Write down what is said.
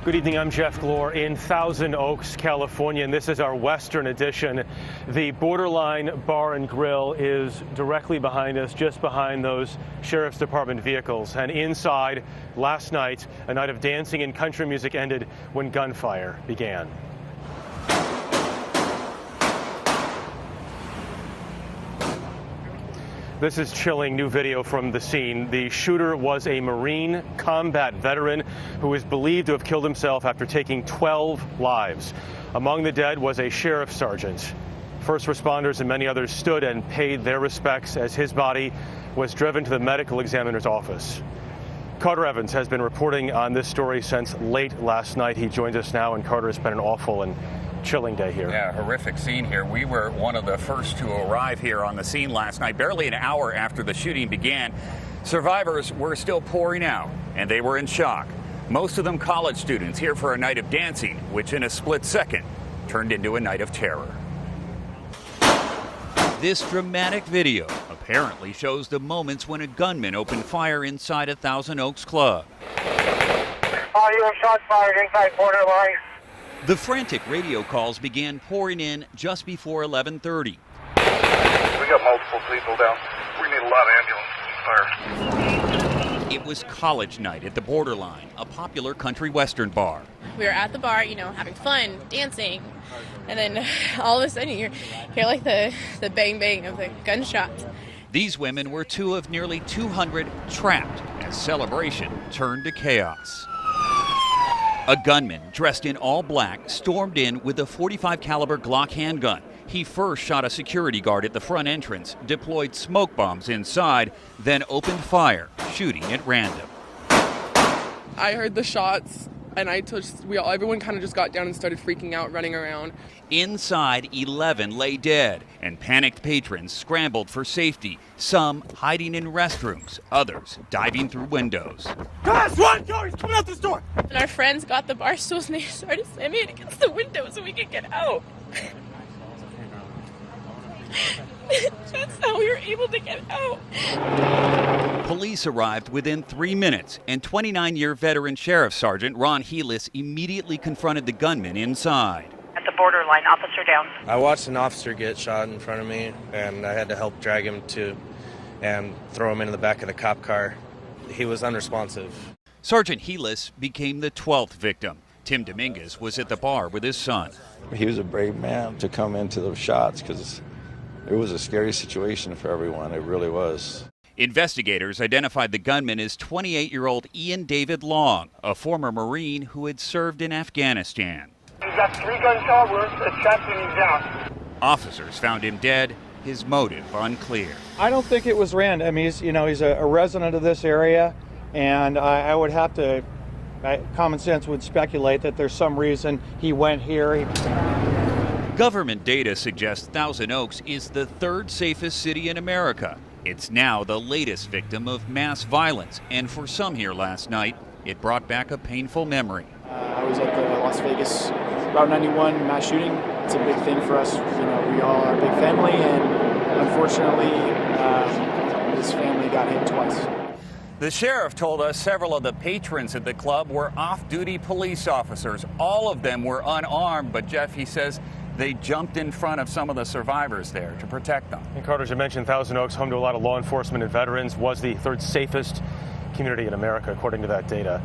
Good evening, I'm Jeff Glore in Thousand Oaks, California, and this is our Western edition. The Borderline Bar and Grill is directly behind us, just behind those Sheriff's Department vehicles. And inside, last night, a night of dancing and country music ended when gunfire began. This is chilling new video from the scene. The shooter was a Marine combat veteran who is believed to have killed himself after taking 12 lives. Among the dead was a sheriff's sergeant. First responders and many others stood and paid their respects as his body was driven to the medical examiner's office. Carter Evans has been reporting on this story since late last night. He joins us now, and Carter, has been an awful and chilling day here. Yeah, horrific scene here. We were one of the first to arrive here on the scene last night, barely an hour after the shooting began. Survivors were still pouring out, and they were in shock. Most of them college students here for a night of dancing, which in a split second turned into a night of terror. This dramatic video apparently shows the moments when a gunman opened fire inside a Thousand Oaks club. Audio shots fired inside Borderline. The frantic radio calls began pouring in just before 11:30. We got multiple people down. We need a lot of ambulance fire. It was college night at the Borderline, a popular country western bar. We were at the bar, having fun, dancing, and then all of a sudden you hear like the bang bang of the gunshots. These women were two of nearly 200 trapped as celebration turned to chaos. A gunman dressed in all black stormed in with a .45 caliber Glock handgun. He first shot a security guard at the front entrance, deployed smoke bombs inside, then opened fire, shooting at random. I heard the shots, and everyone kind of just got down and started freaking out, running around. Inside, 11 lay dead, and panicked patrons scrambled for safety, some hiding in restrooms, others diving through windows. Guys, run! Go! He's coming out this door! And our friends got the bar stools and they started slamming it against the window so we could get out. That's how we were able to get out. Police arrived within 3 minutes, and 29-year veteran Sheriff Sergeant Ron Helis immediately confronted the gunman inside. At the Borderline, officer down. I watched an officer get shot in front of me, and I had to help drag him and throw him into the back of the cop car. He was unresponsive. Sergeant Helis became the 12th victim. Tim Dominguez was at the bar with his son. He was a brave man to come into those shots because it was a scary situation for everyone. It really was. Investigators identified the gunman as 28-year-old Ian David Long, a former Marine who had served in Afghanistan. He's got 3 gunshot wounds to the chest and he's down. Officers found him dead, his motive unclear. I don't think it was random. I mean, he's a resident of this area, and I would have to, common sense would speculate that there's some reason he went here. Government data suggests Thousand Oaks is the 3rd safest city in America. It's now the latest victim of mass violence, and for some here last night, it brought back a painful memory. I was at the Las Vegas Route 91 mass shooting. It's a big thing for us. We all are a big family, and unfortunately, this family got hit twice. The sheriff told us several of the patrons at the club were off-duty police officers. All of them were unarmed, but Jeff, he says, they jumped in front of some of the survivors there to protect them. And Carter, as you mentioned, Thousand Oaks, home to a lot of law enforcement and veterans, was the 3rd safest community in America, according to that data.